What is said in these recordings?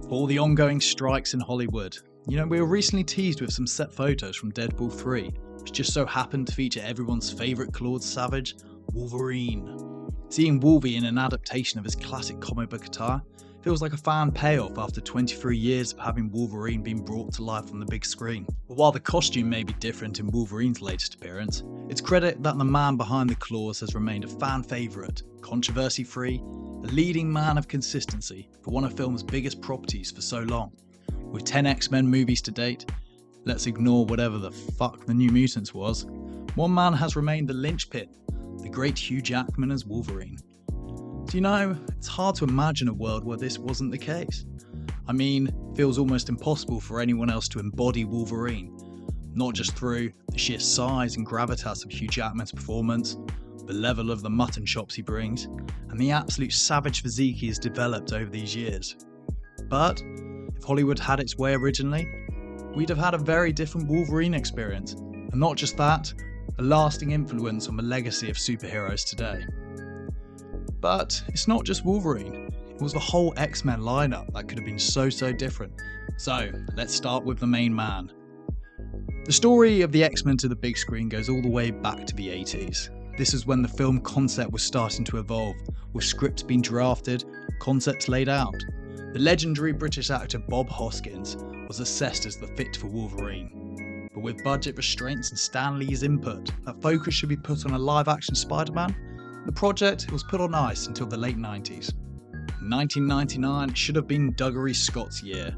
For all the ongoing strikes in Hollywood, we were recently teased with some set photos from Deadpool 3, which just so happened to feature everyone's favourite Claude Savage, Wolverine. Seeing Wolvie in an adaptation of his classic comic book attire feels like a fan payoff after 23 years of having Wolverine being brought to life on the big screen. But while the costume may be different in Wolverine's latest appearance, it's credit that the man behind the claws has remained a fan favourite, controversy-free, a leading man of consistency for one of film's biggest properties for so long. With 10 X-Men movies to date, let's ignore whatever the fuck the New Mutants was, one man has remained the linchpin, the great Hugh Jackman as Wolverine. So it's hard to imagine a world where this wasn't the case. It feels almost impossible for anyone else to embody Wolverine, not just through the sheer size and gravitas of Hugh Jackman's performance, the level of the mutton chops he brings, and the absolute savage physique he has developed over these years. But if Hollywood had its way originally, we'd have had a very different Wolverine experience, and not just that, a lasting influence on the legacy of superheroes today. But it's not just Wolverine, it was the whole X-Men lineup that could have been so different. So let's start with the main man. The story of the X-Men to the big screen goes all the way back to the 80s. This is when the film concept was starting to evolve, with scripts being drafted, concepts laid out. The legendary British actor Bob Hoskins was assessed as the fit for Wolverine. But with budget restraints and Stan Lee's input that focus should be put on a live-action Spider-Man, the project was put on ice until the late 90s. In 1999, it should have been Dougherty Scott's year.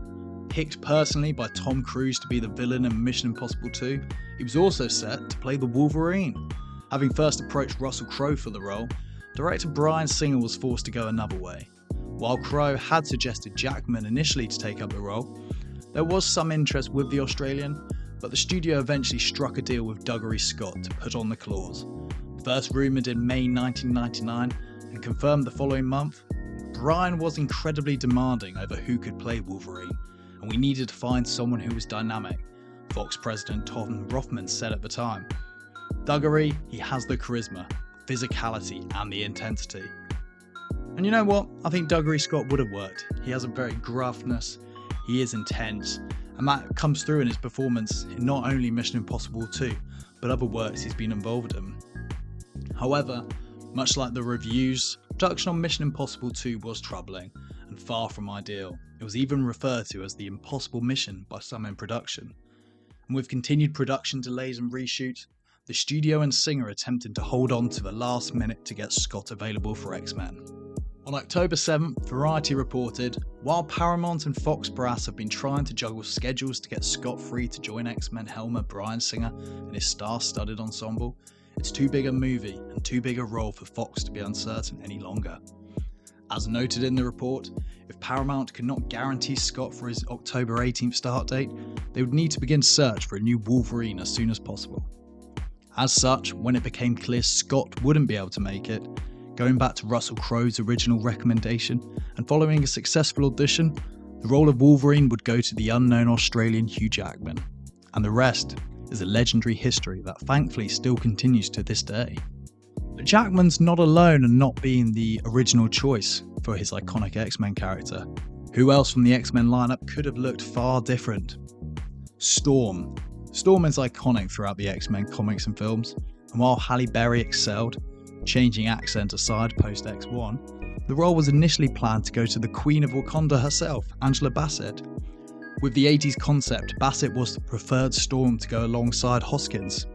Picked personally by Tom Cruise to be the villain in Mission Impossible 2, he was also set to play the Wolverine. Having first approached Russell Crowe for the role, director Bryan Singer was forced to go another way. While Crowe had suggested Jackman initially to take up the role, there was some interest with the Australian, but the studio eventually struck a deal with Dougherty Scott to put on the claws. First rumoured in May 1999 and confirmed the following month, Bryan was incredibly demanding over who could play Wolverine, and we needed to find someone who was dynamic, Fox president Tom Rothman said at the time. Dougherty, he has the charisma, physicality and the intensity. And you know what? I think Dougherty Scott would have worked. He has a very gruffness, he is intense, and that comes through in his performance in not only Mission Impossible 2, but other works he's been involved in. However, much like the reviews, production on Mission Impossible 2 was troubling and far from ideal. It was even referred to as the impossible mission by some in production. And with continued production delays and reshoots, the studio and Singer attempted to hold on to the last minute to get Scott available for X-Men. On October 7th, Variety reported, while Paramount and Fox brass have been trying to juggle schedules to get Scott free to join X-Men helmer Bryan Singer and his star-studded ensemble, it's too big a movie and too big a role for Fox to be uncertain any longer. As noted in the report, if Paramount could not guarantee Scott for his October 18th start date, they would need to begin search for a new Wolverine as soon as possible. As such, when it became clear Scott wouldn't be able to make it, going back to Russell Crowe's original recommendation and following a successful audition, the role of Wolverine would go to the unknown Australian Hugh Jackman. And the rest is a legendary history that thankfully still continues to this day. But Jackman's not alone in not being the original choice for his iconic X-Men character. Who else from the X-Men lineup could have looked far different? Storm. Storm is iconic throughout the X-Men comics and films, and while Halle Berry excelled, changing accent aside post X1, the role was initially planned to go to the Queen of Wakanda herself, Angela Bassett. With the 80s concept, Bassett was the preferred Storm to go alongside Hoskins.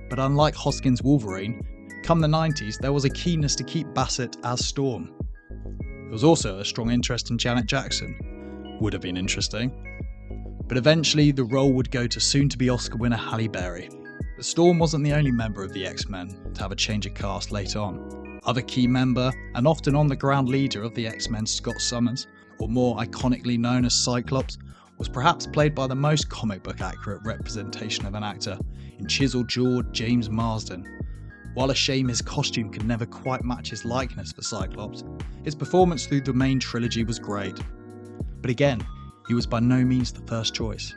But unlike Hoskins' Wolverine, come the 90s there was a keenness to keep Bassett as Storm. There was also a strong interest in Janet Jackson. Would have been interesting. But eventually the role would go to soon-to-be Oscar winner Halle Berry. But Storm wasn't the only member of the X-Men to have a change of cast later on. Other key member, and often on-the-ground leader of the X-Men, Scott Summers, or more iconically known as Cyclops, was perhaps played by the most comic book accurate representation of an actor in chiseled-jawed James Marsden. While a shame his costume could never quite match his likeness for Cyclops, his performance through the main trilogy was great. But again, he was by no means the first choice.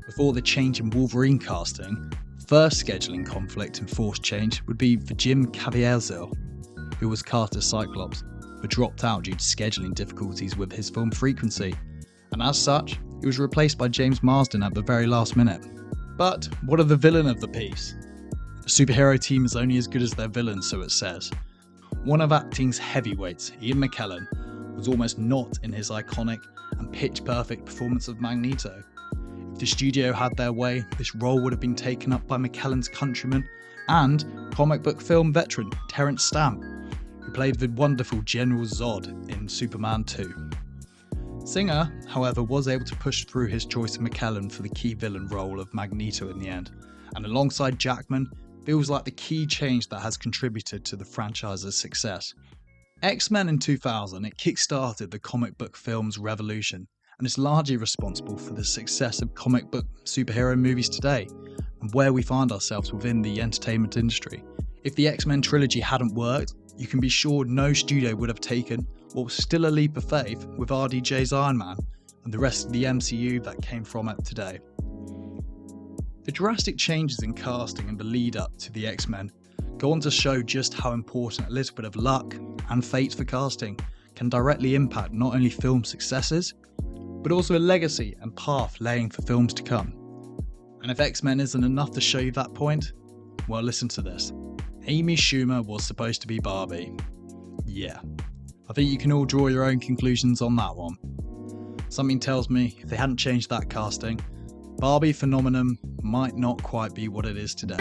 Before the change in Wolverine casting, first scheduling conflict and forced change would be for Jim Caviezel, who was cast as Cyclops, but dropped out due to scheduling difficulties with his film Frequency, and as such, he was replaced by James Marsden at the very last minute. But what of the villain of the piece? A superhero team is only as good as their villain, so it says. One of acting's heavyweights, Ian McKellen, was almost not in his iconic and pitch-perfect performance of Magneto. If the studio had their way, this role would have been taken up by McKellen's countryman and comic book film veteran Terrence Stamp, who played the wonderful General Zod in Superman 2. Singer, however, was able to push through his choice of McKellen for the key villain role of Magneto in the end, and alongside Jackman, feels like the key change that has contributed to the franchise's success. X-Men in 2000, it kick-started the comic book film's revolution, and is largely responsible for the success of comic book superhero movies today, and where we find ourselves within the entertainment industry. If the X-Men trilogy hadn't worked, you can be sure no studio would have taken what was still a leap of faith with RDJ's Iron Man and the rest of the MCU that came from it today. The drastic changes in casting and the lead up to the X-Men go on to show just how important a little bit of luck and fate for casting can directly impact not only film successes, but also a legacy and path laying for films to come. And if X-Men isn't enough to show you that point, well, listen to this. Amy Schumer was supposed to be Barbie. Yeah, I think you can all draw your own conclusions on that one. Something tells me if they hadn't changed that casting, Barbie phenomenon might not quite be what it is today.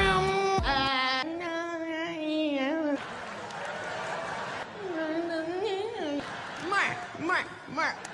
Mark.